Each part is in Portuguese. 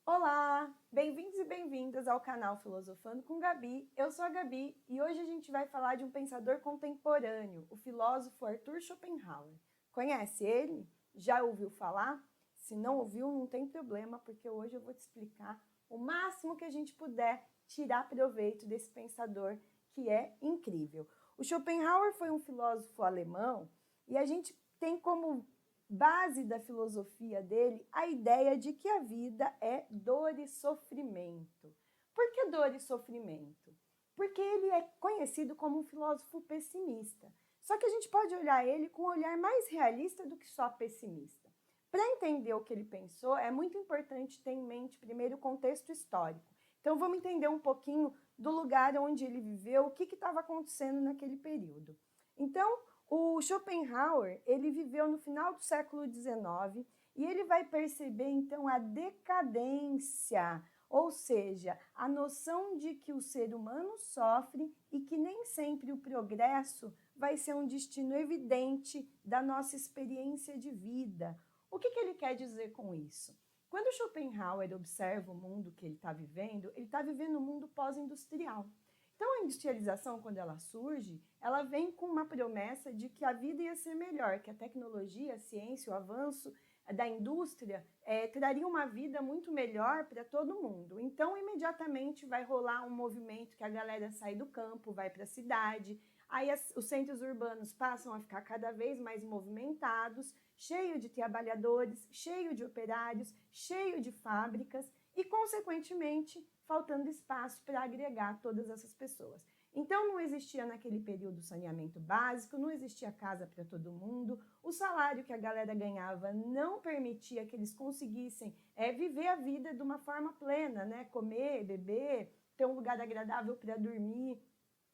Olá, bem-vindos e bem-vindas ao canal Filosofando com Gabi. Eu sou a Gabi e hoje a gente vai falar de um pensador contemporâneo, o filósofo Arthur Schopenhauer. Conhece ele? Já ouviu falar? Se não ouviu, não tem problema, porque hoje eu vou te explicar o máximo que a gente puder tirar proveito desse pensador que é incrível. O Schopenhauer foi um filósofo alemão e a gente tem como base da filosofia dele a ideia de que a vida é dor e sofrimento. Por que dor e sofrimento? Porque ele é conhecido como um filósofo pessimista. Só que a gente pode olhar ele com um olhar mais realista do que só pessimista. Para entender o que ele pensou, é muito importante ter em mente primeiro o contexto histórico. Então vamos entender um pouquinho do lugar onde ele viveu, o que estava acontecendo naquele período. Então, o Schopenhauer, ele viveu no final do século XIX e ele vai perceber, então, a decadência, ou seja, a noção de que o ser humano sofre e que nem sempre o progresso vai ser um destino evidente da nossa experiência de vida. O que ele quer dizer com isso? Quando Schopenhauer observa o mundo que ele está vivendo um mundo pós-industrial. Então, a industrialização, quando ela surge, ela vem com uma promessa de que a vida ia ser melhor, que a tecnologia, a ciência, o avanço da indústria traria uma vida muito melhor para todo mundo. Então, imediatamente vai rolar um movimento que a galera sai do campo, vai para a cidade, aí os centros urbanos passam a ficar cada vez mais movimentados, cheio de trabalhadores, cheio de operários, cheio de fábricas e, consequentemente, faltando espaço para agregar todas essas pessoas. Então, não existia naquele período saneamento básico, não existia casa para todo mundo, o salário que a galera ganhava não permitia que eles conseguissem viver a vida de uma forma plena, né? Comer, beber, ter um lugar agradável para dormir.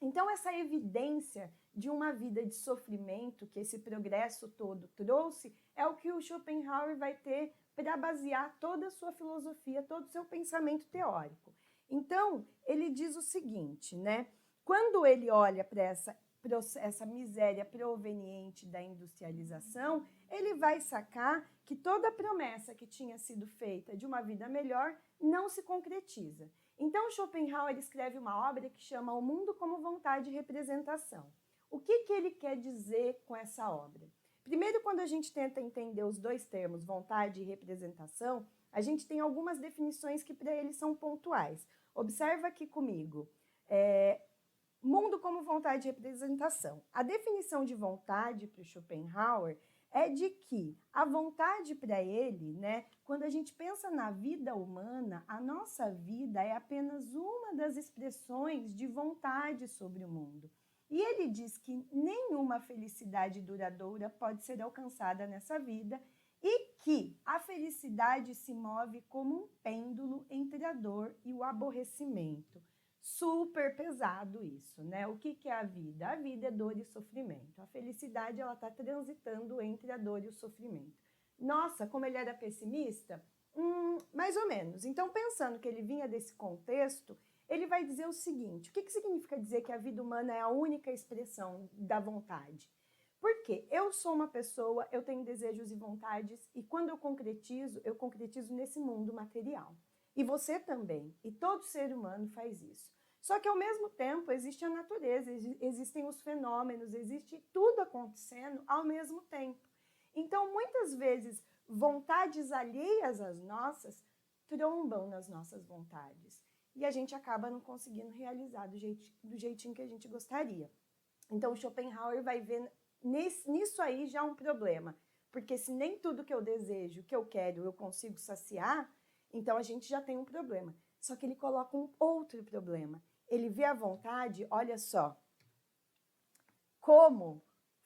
Então, essa evidência de uma vida de sofrimento que esse progresso todo trouxe é o que o Schopenhauer vai ter para basear toda a sua filosofia, todo o seu pensamento teórico. Então, ele diz o seguinte, né? Quando ele olha para essa miséria proveniente da industrialização, ele vai sacar que toda a promessa que tinha sido feita de uma vida melhor não se concretiza. Então, Schopenhauer escreve uma obra que chama O Mundo como Vontade e Representação. O que ele quer dizer com essa obra? Primeiro, quando a gente tenta entender os dois termos, vontade e representação, a gente tem algumas definições que para eles são pontuais. Observa aqui comigo. Mundo como vontade e representação. A definição de vontade para o Schopenhauer é de que a vontade para ele, né, quando a gente pensa na vida humana, a nossa vida é apenas uma das expressões de vontade sobre o mundo. E ele diz que nenhuma felicidade duradoura pode ser alcançada nessa vida e que a felicidade se move como um pêndulo entre a dor e o aborrecimento. Super pesado isso, né? O que é a vida? A vida é dor e sofrimento. A felicidade, ela está transitando entre a dor e o sofrimento. Nossa, como ele era pessimista? Mais ou menos. Então, pensando que ele vinha desse contexto, ele vai dizer o seguinte: o que significa dizer que a vida humana é a única expressão da vontade? Porque eu sou uma pessoa, eu tenho desejos e vontades, e quando eu concretizo nesse mundo material. E você também. E todo ser humano faz isso. Só que, ao mesmo tempo, existe a natureza, existem os fenômenos, existe tudo acontecendo ao mesmo tempo. Então, muitas vezes, vontades alheias às nossas trombam nas nossas vontades. E a gente acaba não conseguindo realizar do jeitinho que a gente gostaria. Então, Schopenhauer vai ver nisso aí já um problema. Porque se nem tudo que eu desejo, que eu quero, eu consigo saciar, então a gente já tem um problema. Só que ele coloca um outro problema. Ele vê a vontade, olha só, como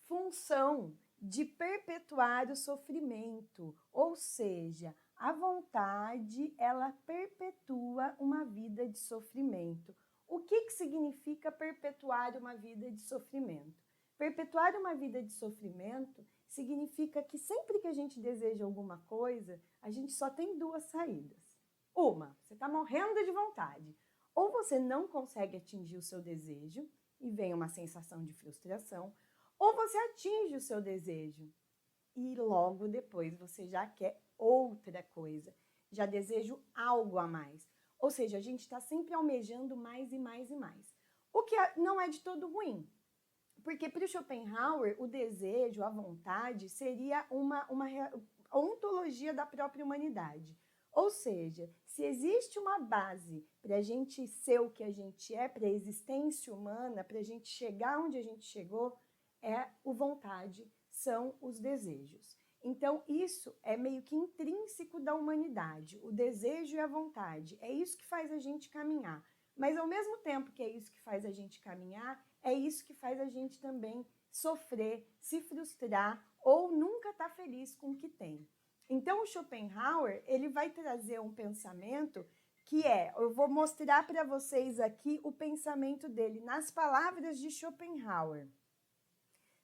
função de perpetuar o sofrimento. Ou seja, a vontade, ela perpetua uma vida de sofrimento. O que significa perpetuar uma vida de sofrimento? Perpetuar uma vida de sofrimento significa que sempre que a gente deseja alguma coisa, a gente só tem duas saídas. Uma, você está morrendo de vontade. Ou você não consegue atingir o seu desejo e vem uma sensação de frustração, ou você atinge o seu desejo e logo depois você já quer outra coisa. já desejo algo a mais. Ou seja, a gente está sempre almejando mais e mais e mais. O que não é de todo ruim, porque para o Schopenhauer, o desejo, a vontade, seria uma ontologia da própria humanidade. Ou seja, se existe uma base para a gente ser o que a gente é, para a existência humana, para a gente chegar onde a gente chegou, é o vontade, são os desejos. Então, isso é meio que intrínseco da humanidade, o desejo e a vontade. É isso que faz a gente caminhar. Mas, ao mesmo tempo que é isso que faz a gente caminhar, é isso que faz a gente também sofrer, se frustrar ou nunca estar feliz com o que tem. Então, o Schopenhauer, ele vai trazer um pensamento que eu vou mostrar para vocês aqui o pensamento dele nas palavras de Schopenhauer.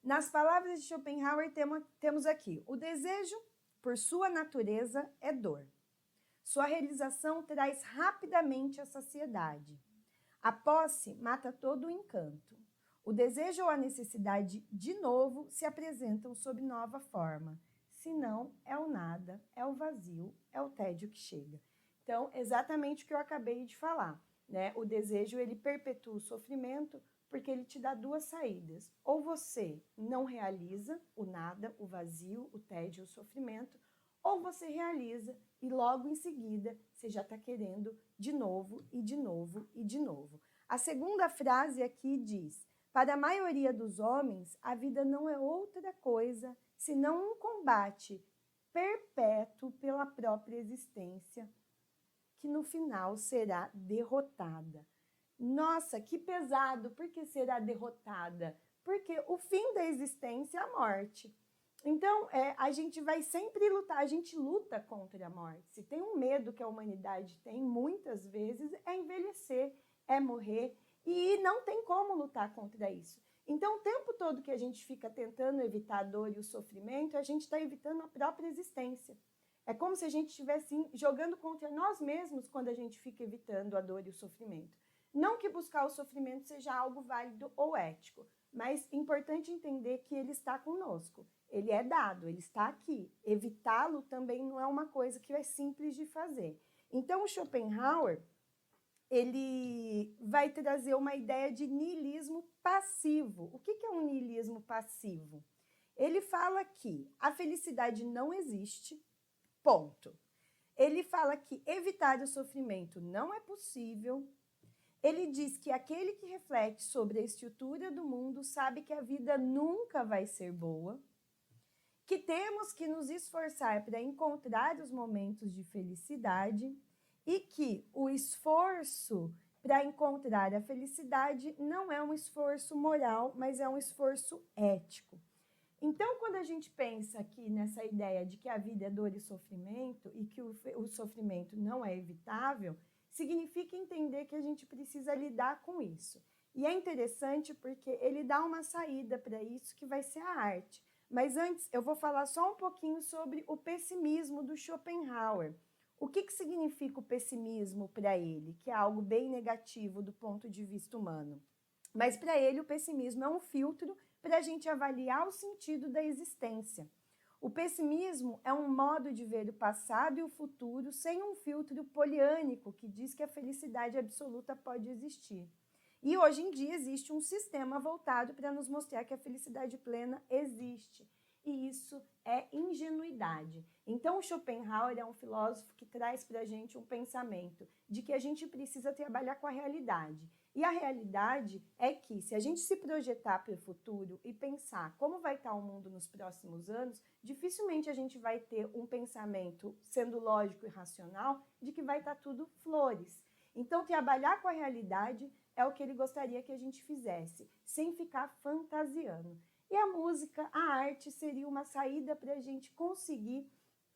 Nas palavras de Schopenhauer temos aqui: o desejo, por sua natureza, é dor. Sua realização traz rapidamente a saciedade. A posse mata todo o encanto. O desejo ou a necessidade, de novo, se apresentam sob nova forma. Se não, é o nada, é o vazio, é o tédio que chega. Então, exatamente o que eu acabei de falar, né? O desejo, ele perpetua o sofrimento porque ele te dá duas saídas. Ou você não realiza o nada, o vazio, o tédio, o sofrimento, ou você realiza e logo em seguida você já está querendo de novo e de novo e de novo. A segunda frase aqui diz: para a maioria dos homens, a vida não é outra coisa senão um combate perpétuo pela própria existência, que no final será derrotada. Nossa, que pesado! Por que será derrotada? Porque o fim da existência é a morte. Então, a gente vai sempre lutar, a gente luta contra a morte. Se tem um medo que a humanidade tem, muitas vezes, é envelhecer, é morrer, e não tem como lutar contra isso. Então, o tempo todo que a gente fica tentando evitar a dor e o sofrimento, a gente está evitando a própria existência. É como se a gente estivesse jogando contra nós mesmos quando a gente fica evitando a dor e o sofrimento. Não que buscar o sofrimento seja algo válido ou ético, mas é importante entender que ele está conosco. Ele é dado, ele está aqui. Evitá-lo também não é uma coisa que é simples de fazer. Então, o Schopenhauer, ele vai trazer uma ideia de niilismo passivo. O que é um niilismo passivo? Ele fala que a felicidade não existe, ponto. Ele fala que evitar o sofrimento não é possível. Ele diz que aquele que reflete sobre a estrutura do mundo sabe que a vida nunca vai ser boa, que temos que nos esforçar para encontrar os momentos de felicidade e que o esforço para encontrar a felicidade não é um esforço moral, mas é um esforço ético. Então, quando a gente pensa aqui nessa ideia de que a vida é dor e sofrimento e que o sofrimento não é evitável, significa entender que a gente precisa lidar com isso. E é interessante porque ele dá uma saída para isso, que vai ser a arte. Mas antes, eu vou falar só um pouquinho sobre o pessimismo do Schopenhauer. O que significa o pessimismo para ele? Que é algo bem negativo do ponto de vista humano. Mas para ele, o pessimismo é um filtro para a gente avaliar o sentido da existência. O pessimismo é um modo de ver o passado e o futuro sem um filtro poliânico que diz que a felicidade absoluta pode existir. E hoje em dia existe um sistema voltado para nos mostrar que a felicidade plena existe. E isso é ingenuidade. Então, o Schopenhauer é um filósofo que traz para a gente um pensamento de que a gente precisa trabalhar com a realidade. E a realidade é que, se a gente se projetar para o futuro e pensar como vai estar o mundo nos próximos anos, dificilmente a gente vai ter um pensamento, sendo lógico e racional, de que vai estar tudo flores. Então, trabalhar com a realidade é o que ele gostaria que a gente fizesse, sem ficar fantasiando. E a música, a arte, seria uma saída para a gente conseguir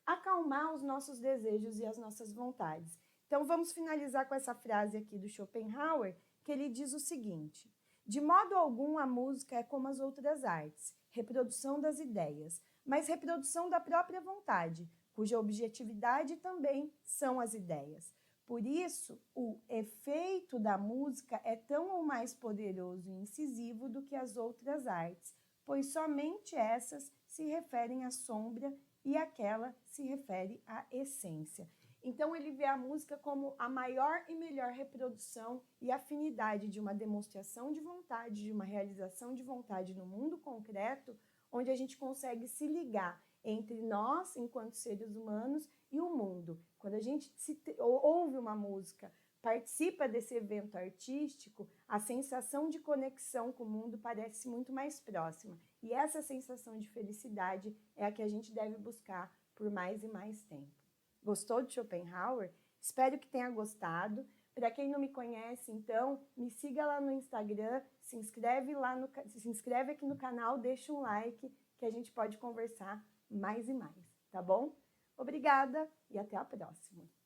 acalmar os nossos desejos e as nossas vontades. Então, vamos finalizar com essa frase aqui do Schopenhauer, que ele diz o seguinte: de modo algum a música é como as outras artes, reprodução das ideias, mas reprodução da própria vontade, cuja objetividade também são as ideias. Por isso, o efeito da música é tão ou mais poderoso e incisivo do que as outras artes, pois somente essas se referem à sombra e aquela se refere à essência. Então ele vê a música como a maior e melhor reprodução e afinidade de uma demonstração de vontade, de uma realização de vontade no mundo concreto, onde a gente consegue se ligar entre nós, enquanto seres humanos, e o mundo. Quando a gente ouve uma música, participa desse evento artístico, a sensação de conexão com o mundo parece muito mais próxima. E essa sensação de felicidade é a que a gente deve buscar por mais e mais tempo. Gostou de Schopenhauer? Espero que tenha gostado. Para quem não me conhece, então, me siga lá no Instagram, se inscreve aqui no canal, deixa um like, que a gente pode conversar mais e mais, tá bom? Obrigada e até a próxima!